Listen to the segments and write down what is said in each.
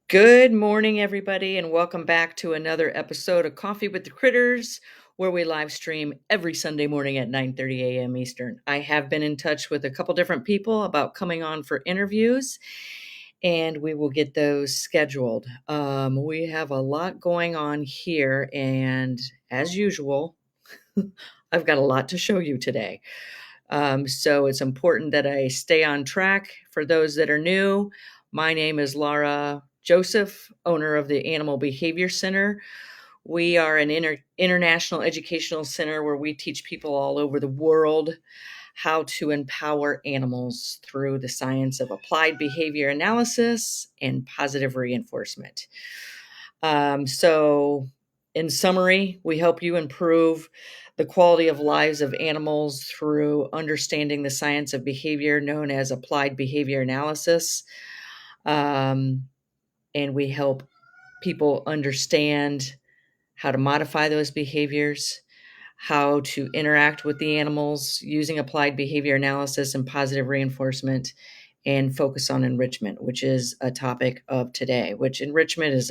Good morning, everybody, and welcome back to another episode of Coffee with the Critters, where we live stream every Sunday morning at 9:30 a.m. Eastern. I have been in touch with a couple different people about coming on for interviews, and we will get those scheduled. We have a lot going on here, and as usual, I've got a lot to show you today. So it's important that I stay on track. For those that are new, my name is Laura Joseph, owner of the Animal Behavior Center. We are an international educational center where we teach people all over the world how to empower animals through the science of applied behavior analysis and positive reinforcement. In summary, we help you improve the quality of lives of animals through understanding the science of behavior known as applied behavior analysis. Um, and we help people understand how to modify those behaviors, how to interact with the animals using applied behavior analysis and positive reinforcement, and focus on enrichment, which is a topic of today, which enrichment is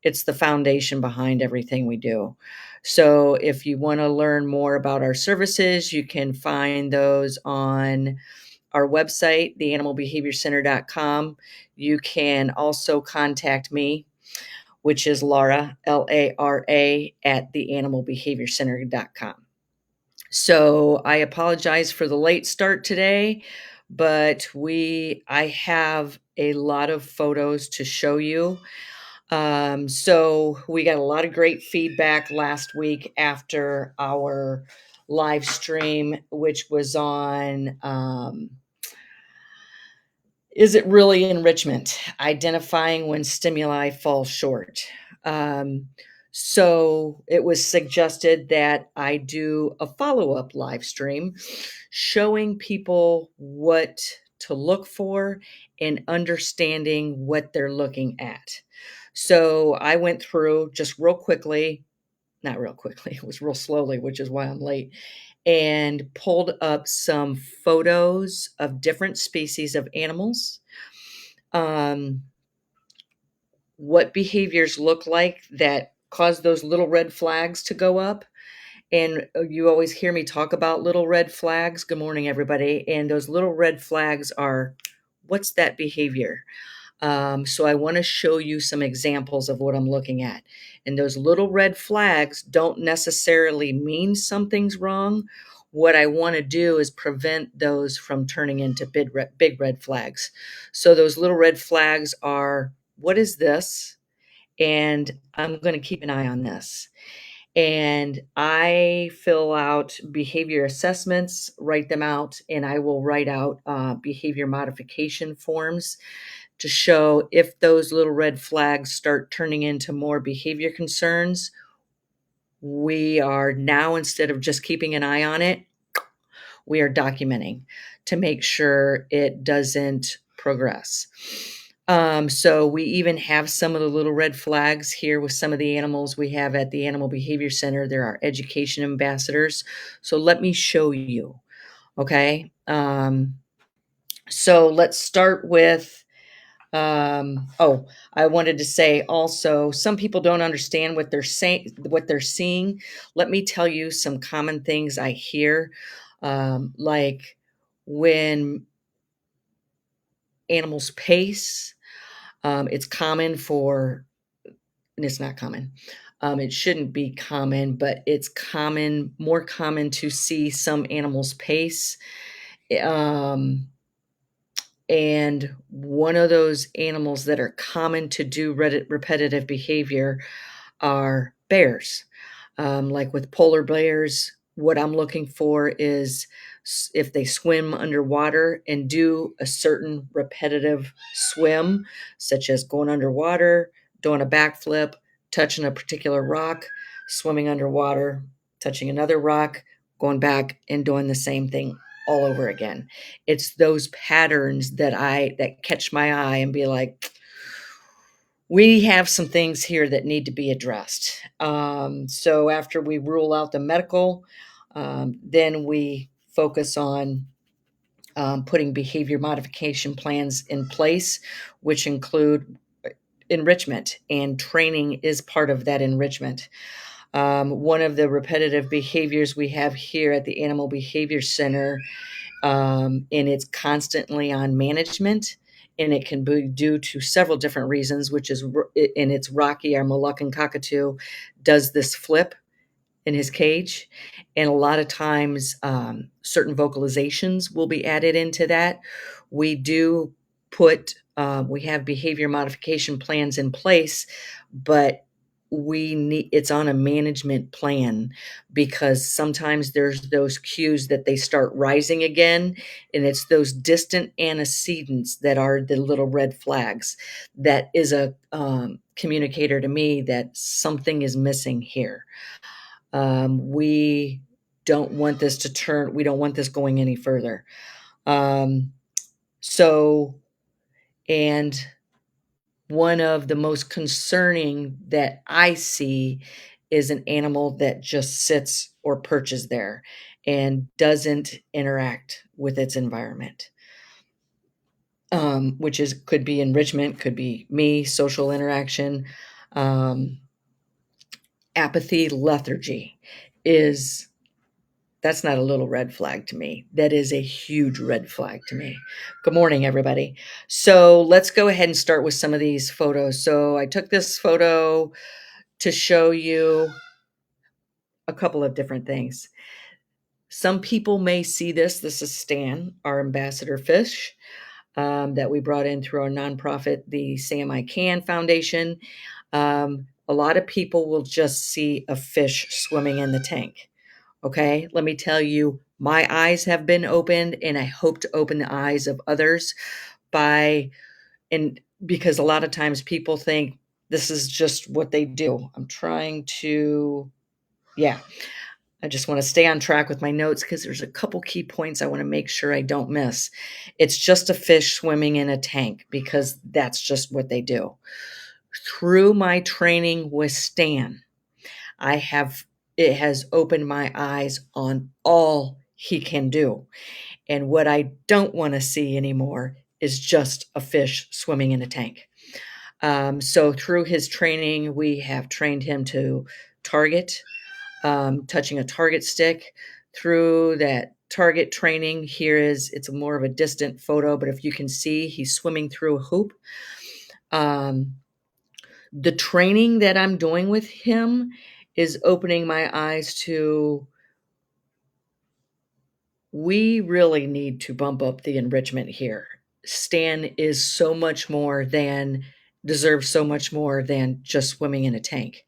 it's the foundation behind everything we do. So if you want to learn more about our services, you can find those on our website, theanimalbehaviorcenter.com. You can also contact me, which is Laura, Lara, at theanimalbehaviorcenter.com. So I apologize for the late start today, but I have a lot of photos to show you. So we got a lot of great feedback last week after our live stream, which was on is it really enrichment? Identifying when stimuli fall short. Um, so it was suggested that I do a follow up live stream showing people what to look for and understanding what they're looking at. So I went through just real quickly, not real quickly, it was real slowly, which is why I'm late, and pulled up some photos of different species of animals, um, what behaviors look like that cause those little red flags to go up. And you always hear me talk about little red flags. Good morning, everybody. And those little red flags are, what's that behavior? So I want to show you some examples of what I'm looking at. And those little red flags don't necessarily mean something's wrong. What I want to do is prevent those from turning into big red flags. So those little red flags are, what is this? And I'm going to keep an eye on this. And I fill out behavior assessments, write them out, and I will write out behavior modification forms to show if those little red flags start turning into more behavior concerns. We are now, instead of just keeping an eye on it, we are documenting to make sure it doesn't progress. So we even have some of the little red flags here with some of the animals we have at the Animal Behavior Center. There are education ambassadors. So let me show you. Okay. So let's start with I wanted to say also, some people don't understand what they're saying, what they're seeing. Let me tell you some common things I hear, like when animals pace. It's common for, and it's not common. It shouldn't be common, but it's more common to see some animals pace. Um, And one of those animals that are common to do repetitive behavior are bears. Like with polar bears, what I'm looking for is if they swim underwater and do a certain repetitive swim, such as going underwater, doing a backflip, touching a particular rock, swimming underwater, touching another rock, going back and doing the same thing all over again. It's those patterns that catch my eye and be like, we have some things here that need to be addressed. So after we rule out the medical, then we focus on putting behavior modification plans in place, which include enrichment, and training is part of that enrichment. One of the repetitive behaviors we have here at the Animal Behavior Center, and it's constantly on management, and it can be due to several different reasons, which is, and it's Rocky, our Moluccan cockatoo, does this flip in his cage. And a lot of times, certain vocalizations will be added into that. We do we have behavior modification plans in place, but it's on a management plan, because sometimes there's those cues that they start rising again, and it's those distant antecedents that are the little red flags. That is a communicator to me that something is missing here. We don't want this to turn, we don't want this going any further. Um, so, and one of the most concerning that I see is an animal that just sits or perches there and doesn't interact with its environment. Which is, could be enrichment, could be me, social interaction, apathy, lethargy is, that's not a little red flag to me. That is a huge red flag to me. Good morning, everybody. So let's go ahead and start with some of these photos. So I took this photo to show you a couple of different things. Some people may see this. This is Stan, our ambassador fish, that we brought in through our nonprofit, the Sam I Can Foundation. A lot of people will just see a fish swimming in the tank. Okay, let me tell you, my eyes have been opened, and I hope to open the eyes of others because a lot of times people think this is just what they do. I just want to stay on track with my notes because there's a couple key points I want to make sure I don't miss. It's just a fish swimming in a tank because that's just what they do. Through my training with Stan, it has opened my eyes on all he can do. And what I don't want to see anymore is just a fish swimming in a tank. So through his training, we have trained him to target, touching a target stick. Through that target training, it's more of a distant photo, but if you can see, he's swimming through a hoop. The training that I'm doing with him is opening my eyes to, we really need to bump up the enrichment here. Stan is deserves so much more than just swimming in a tank.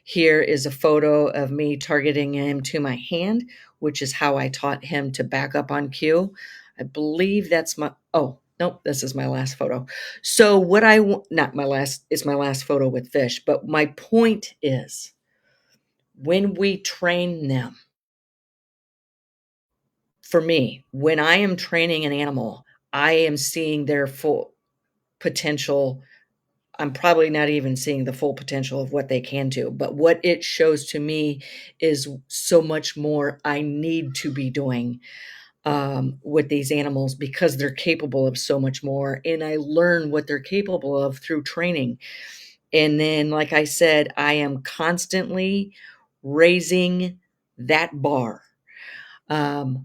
Here is a photo of me targeting him to my hand, which is how I taught him to back up on cue. I believe oh, nope, this is my last photo. So it's my last photo with fish, but my point is, when we train them, for me, when I am training an animal, I am seeing their full potential. I'm probably not even seeing the full potential of what they can do, but what it shows to me is so much more I need to be doing with these animals, because they're capable of so much more. And I learn what they're capable of through training. And then, like I said, I am constantly raising that bar. To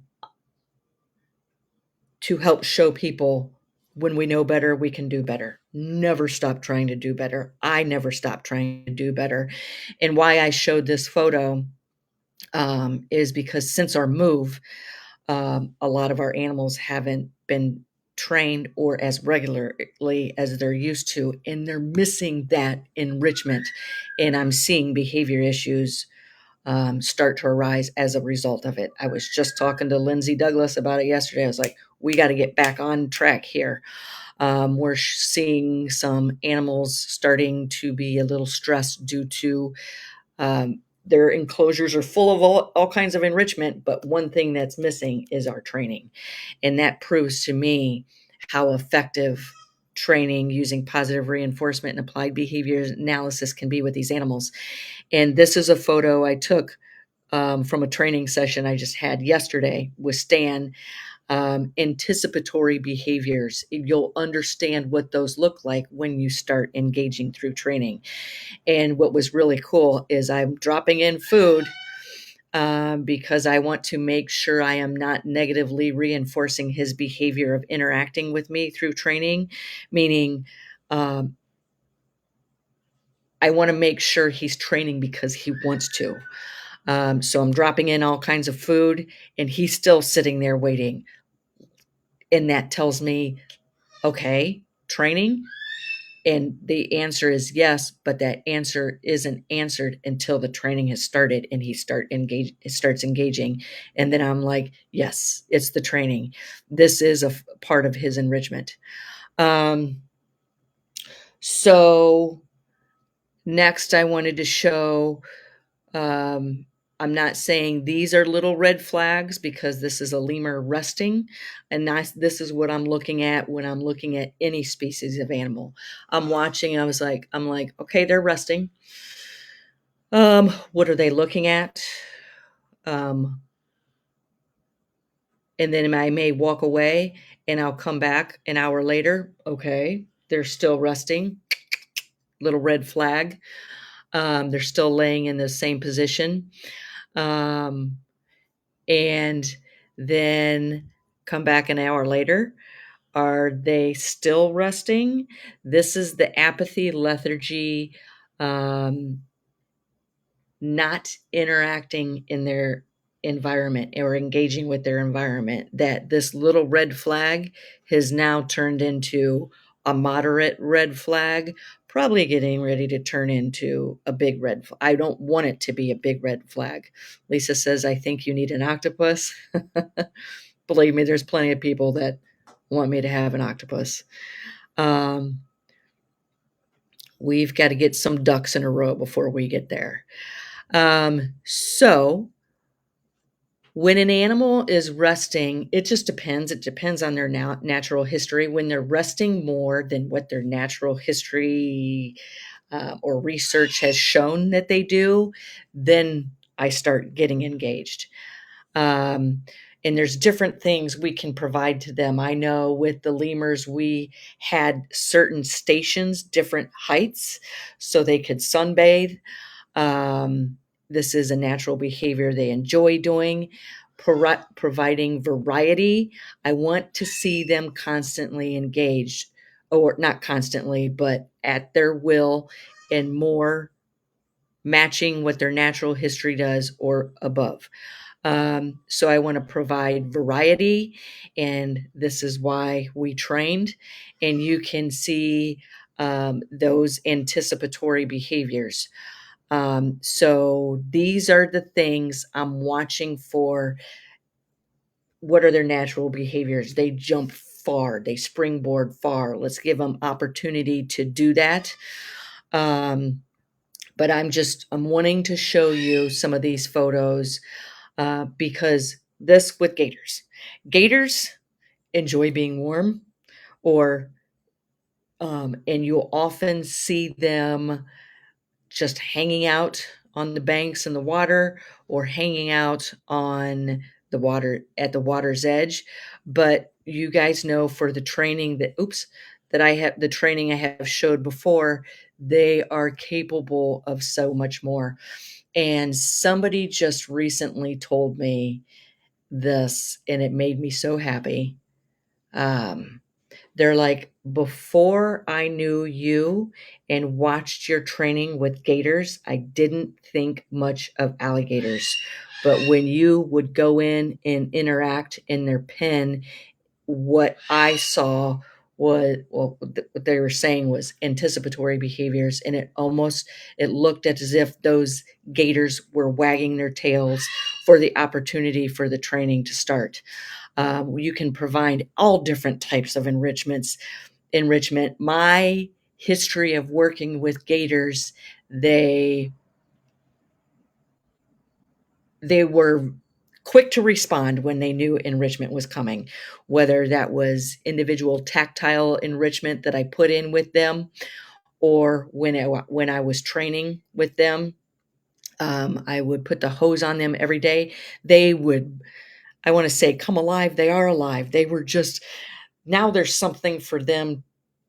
help show people, when we know better, we can do better. Never stop trying to do better. I never stop trying to do better. And why I showed this photo is because since our move, a lot of our animals haven't been trained or as regularly as they're used to, and they're missing that enrichment. And I'm seeing behavior issues start to arise as a result of it. I was just talking to Lindsay Douglas about it yesterday. I was like, we got to get back on track here. We're seeing some animals starting to be a little stressed due to their enclosures are full of all kinds of enrichment, but one thing that's missing is our training. And that proves to me how effective training using positive reinforcement and applied behavior analysis can be with these animals. And this is a photo I took from a training session I just had yesterday with Stan. Anticipatory behaviors. You'll understand what those look like when you start engaging through training. And what was really cool is I'm dropping in food because I want to make sure I am not negatively reinforcing his behavior of interacting with me through training, meaning um, I want to make sure he's training because he wants to. So I'm dropping in all kinds of food, and he's still sitting there waiting. And that tells me, okay, training. And the answer is yes, but that answer isn't answered until the training has started and he starts engaging. And then I'm like, yes, it's the training. This is a part of his enrichment. Um, so next I wanted to show, um, I'm not saying these are little red flags because this is a lemur resting, and this is what I'm looking at when I'm looking at any species of animal. I'm watching, and I'm like, okay, they're resting. What are they looking at? Um, and then I may walk away, and I'll come back an hour later. Okay, they're still resting. Little red flag. They're still laying in the same position. Um, and then come back an hour later. Are they still resting? This is the apathy, lethargy, um, not interacting in their environment or engaging with their environment. That this little red flag has now turned into a moderate red flag, probably getting ready to turn into a big red flag. I don't want it to be a big red flag. Lisa says, I think you need an octopus. Believe me, there's plenty of people that want me to have an octopus. Um, we've got to get some ducks in a row before we get there. So when an animal is resting, it just depends. It depends on their natural history. When they're resting more than what their natural history or research has shown that they do, then I start getting engaged. Um, and there's different things we can provide to them. I know with the lemurs, we had certain stations, different heights, so they could sunbathe. Um, this is a natural behavior they enjoy doing. Providing variety. I want to see them constantly engaged, or not constantly, but at their will and more matching what their natural history does or above. So I want to provide variety, and this is why we trained. And you can see those anticipatory behaviors. So these are the things I'm watching for. What are their natural behaviors? They jump far, they springboard far. Let's give them opportunity to do that. But I'm wanting to show you some of these photos because this with gators enjoy being warm, or and you'll often see them just hanging out on the banks in the water, or hanging out on the water at the water's edge. But you guys know, for the training that I have, the training I have showed before, they are capable of so much more. And somebody just recently told me this, and it made me so happy. Um, they're like, before I knew you and watched your training with gators, I didn't think much of alligators. But when you would go in and interact in their pen, what I saw was, well, what they were saying was anticipatory behaviors. And it looked as if those gators were wagging their tails for the opportunity for the training to start. You can provide all different types of enrichment. My history of working with gators, they were quick to respond when they knew enrichment was coming, whether that was individual tactile enrichment that I put in with them, or when I was training with them. I would put the hose on them every day. They would I want to say come alive. They are alive. They were just, now there's something for them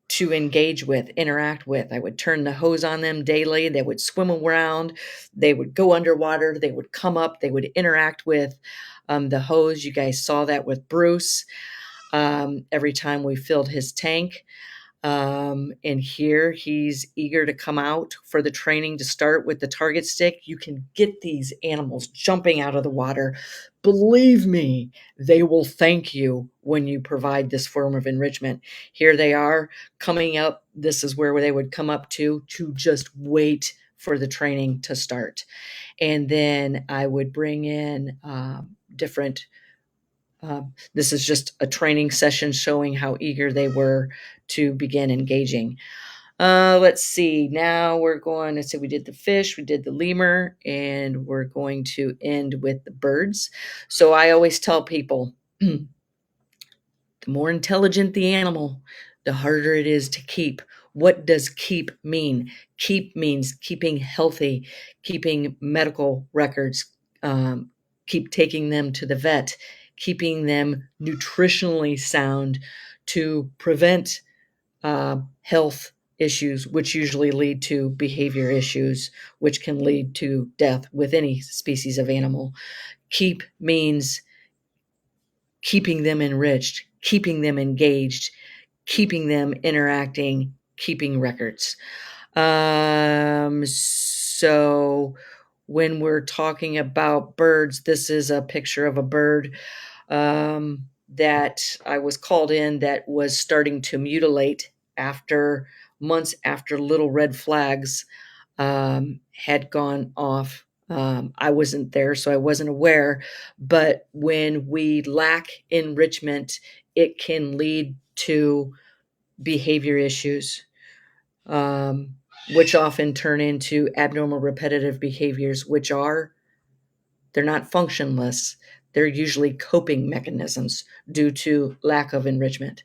to engage with, interact with. I would turn the hose on them daily. They would swim around. They would go underwater. They would come up. They would interact with the hose. You guys saw that with Bruce every time we filled his tank. And here he's eager to come out for the training to start with the target stick. You can get these animals jumping out of the water. Believe me, they will thank you when you provide this form of enrichment. Here they are coming up. This is where they would come up to just wait for the training to start. And then I would bring in different this is just a training session showing how eager they were to begin engaging. Let's see. Now we're going to say we did the fish, we did the lemur, and we're going to end with the birds. So I always tell people the more intelligent the animal, the harder it is to keep. What does keep mean? Keep means keeping healthy, keeping medical records, keep taking them to the vet, keeping them nutritionally sound to prevent health issues, which usually lead to behavior issues, which can lead to death with any species of animal. Keep means keeping them enriched, keeping them engaged, keeping them interacting, keeping records. So when we're talking about birds, this is a picture of a bird that I was called in that was starting to mutilate after months after little red flags had gone off. I wasn't there, so I wasn't aware. But when we lack enrichment, it can lead to behavior issues, um, which often turn into abnormal repetitive behaviors, which are, they're not functionless. They're usually coping mechanisms due to lack of enrichment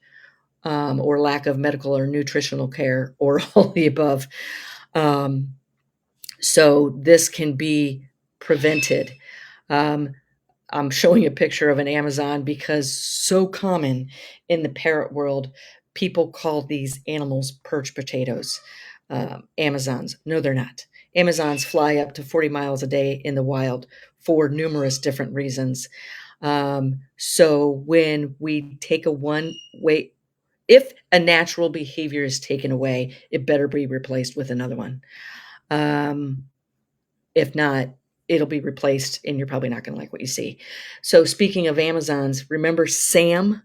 or lack of medical or nutritional care or all the above. Um, so this can be prevented. Um, I'm showing a picture of an Amazon because so common in the parrot world, people call these animals perch potatoes. Amazons. No, they're not. Amazons fly up to 40 miles a day in the wild for numerous different reasons. So when we take a one way, if a natural behavior is taken away, it better be replaced with another one. If not, it'll be replaced and you're probably not going to like what you see. So speaking of Amazons, remember Sam,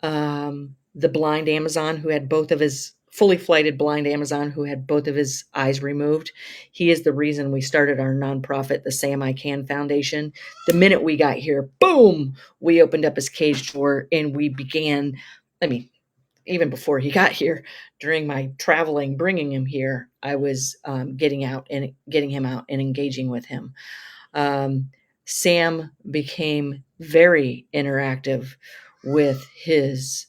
the blind Amazon who had both of his fully flighted blind Amazon who had both of his eyes removed. He is the reason we started our nonprofit, the Sam I Can Foundation. The minute we got here, boom, we opened up his cage door and we began, I mean, even before he got here, during my traveling, bringing him here, I was getting him out and engaging with him. Sam became very interactive with his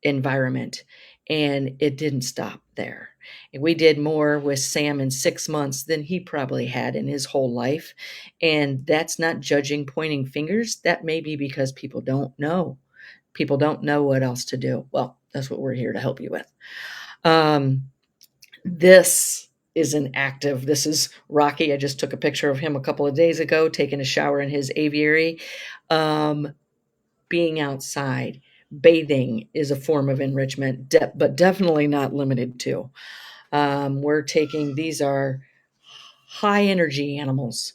environment, and it didn't stop there. We did more with Sam in 6 months than he probably had in his whole life. And that's not judging, pointing fingers. That may be because people don't know. People don't know what else to do. Well, that's what we're here to help you with. This is this is Rocky. I just took a picture of him a couple of days ago, taking a shower in his aviary. Being outside, bathing is a form of enrichment, but definitely not limited to. These are high energy animals.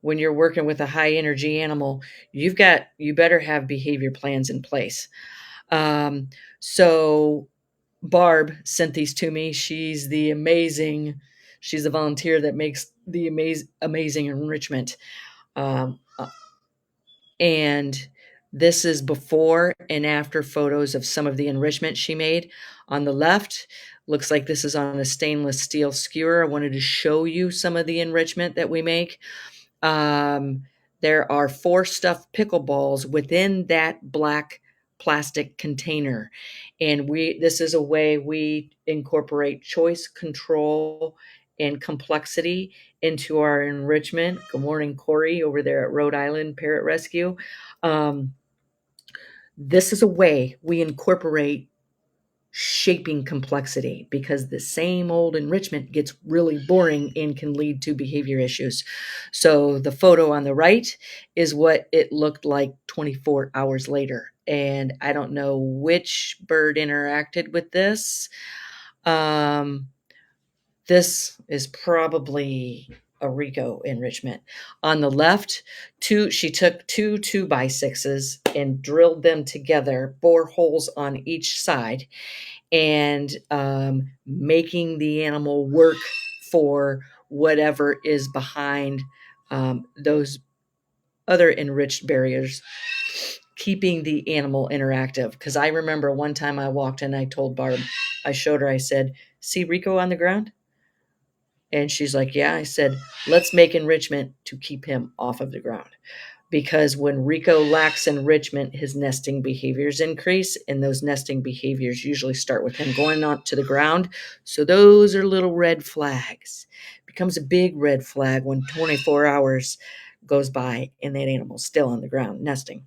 When you're working with a high energy animal, you better have behavior plans in place. So Barb sent these to me. She's a volunteer that makes the amazing enrichment. Um, uh, and this is before and after photos of some of the enrichment she made. On the left, looks like this is on a stainless steel skewer. I wanted to show you some of the enrichment that we make. There are 4 stuffed pickleballs within that black plastic container. And this is a way we incorporate choice, control, and complexity into our enrichment. Good morning, Corey, over there at Rhode Island Parrot Rescue. Um, this is a way we incorporate shaping complexity, because the same old enrichment gets really boring and can lead to behavior issues. So the photo on the right is what it looked like 24 hours later. And I don't know which bird interacted with this. Um, this is probably a Rico enrichment. On the left, she took two 2x6s and drilled them together, bore holes on each side, and making the animal work for whatever is behind those other enriched barriers, keeping the animal interactive. Because I remember one time I walked in, I told Barb, I showed her, I said, "See Rico on the ground?" And she's like, "Yeah." I said, "Let's make enrichment to keep him off of the ground." Because when Rico lacks enrichment, his nesting behaviors increase, and those nesting behaviors usually start with him going onto the ground. So those are little red flags. It becomes a big red flag when 24 hours goes by and that animal's still on the ground nesting.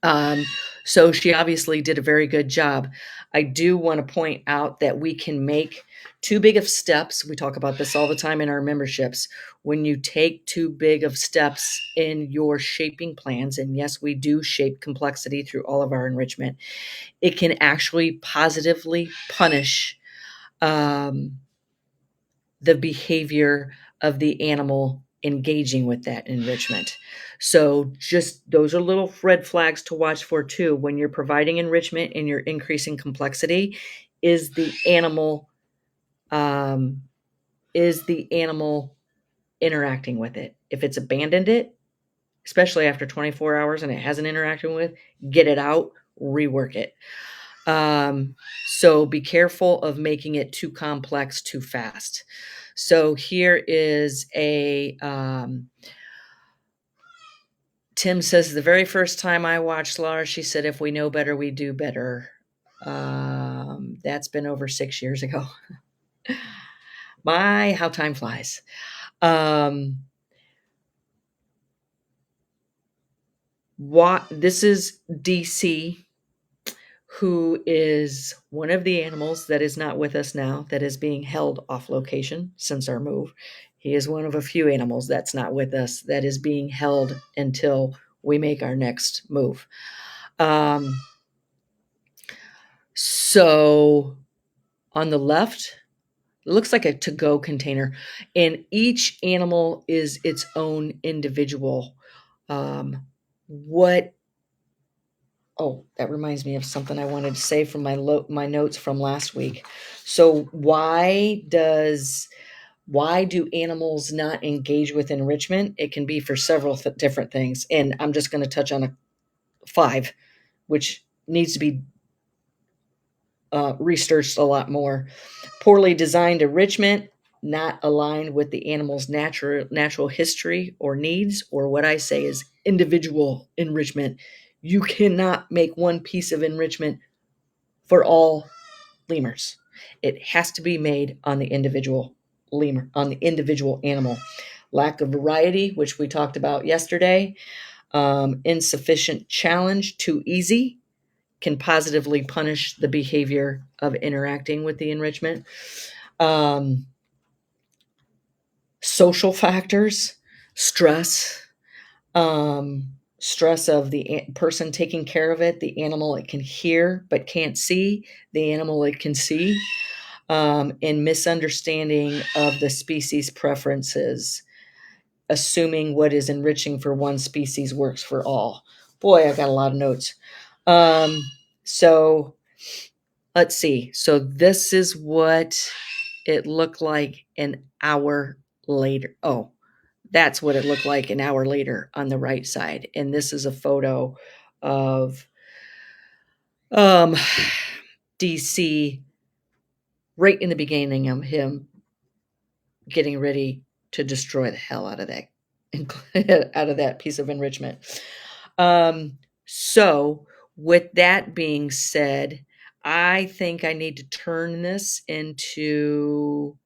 Um, so she obviously did a very good job. I do want to point out that we can make too big of steps. We talk about this all the time in our memberships. When you take too big of steps in your shaping plans, and yes, we do shape complexity through all of our enrichment, it can actually positively punish um, the behavior of the animal engaging with that enrichment. So just those are little red flags to watch for too. When you're providing enrichment and you're increasing complexity, is the animal um, interacting with it? If it's abandoned it, especially after 24 hours and it hasn't interacted with, get it out, rework it. So be careful of making it too complex too fast. So here is Tim says, the very first time I watched Laura, she said, "If we know better, we do better." That's been over 6 years ago. My, how time flies. This is DC, who is one of the animals that is not with us now, that is being held off location since our move. He is one of a few animals that's not with us, that is being held until we make our next move. So on the left, it looks like a to-go container, and each animal is its own individual. What Oh, that reminds me of something I wanted to say from my notes from last week. So why do animals not engage with enrichment? It can be for several different things, and I'm just going to touch on 5, which needs to be researched a lot more. Poorly designed enrichment, not aligned with the animal's natural history or needs, or what I say is individual enrichment. You cannot make one piece of enrichment for all lemurs. It has to be made on the individual lemur, on the individual animal. Lack of variety, which we talked about yesterday. Insufficient challenge, too easy, can positively punish the behavior of interacting with the enrichment. Social factors, stress, stress of the person taking care of it, the animal it can hear but can't see, the animal it can see, and misunderstanding of the species preferences, assuming what is enriching for one species works for all. Boy, I got a lot of notes. So let's see. So this is what it looked like an hour later. Oh, that's what it looked like an hour later on the right side. And this is a photo of DC right in the beginning of him getting ready to destroy the hell out of that piece of enrichment. So with that being said, I think I need to turn this into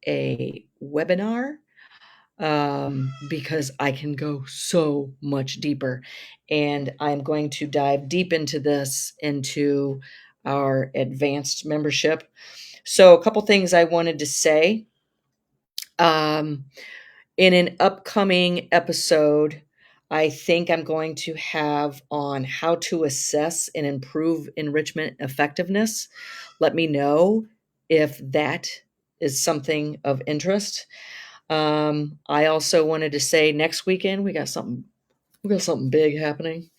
a webinar because I can go so much deeper. And I'm going to dive deep into this, into our advanced membership. So, a couple things I wanted to say. Um, in an upcoming episode, I think I'm going to have on how to assess and improve enrichment effectiveness. Let me know if that is something of interest. I also wanted to say next weekend we got something big happening.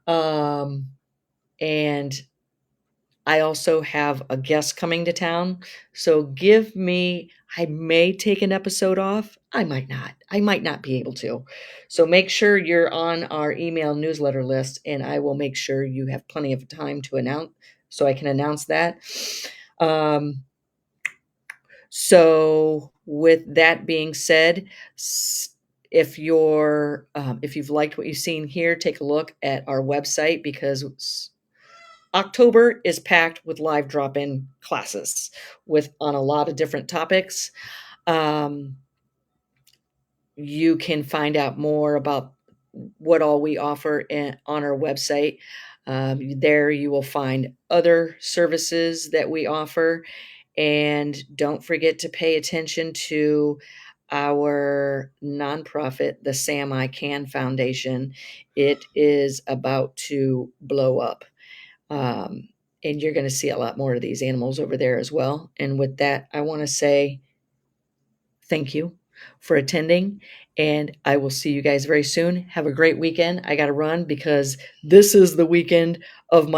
Um, and I also have a guest coming to town. So I may take an episode off. I might not. I might not be able to. So make sure you're on our email newsletter list, and I will make sure you have plenty of time to announce, so I can announce that. Um, so with that being said, if you've liked what you've seen here, take a look at our website, because October is packed with live drop-in classes on a lot of different topics. Um, you can find out more about what all we offer on our website. There you will find other services that we offer. And don't forget to pay attention to our nonprofit, the Sam I Can Foundation. It is about to blow up. Um, and you're going to see a lot more of these animals over there as well. And with that, I want to say thank you for attending, and I will see you guys very soon. Have a great weekend. I got to run because this is the weekend of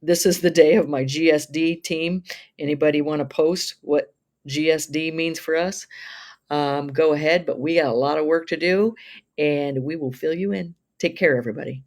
this is the day of my GSD team. Anybody want to post what GSD means for us? Go ahead, but we got a lot of work to do, and we will fill you in. Take care, everybody.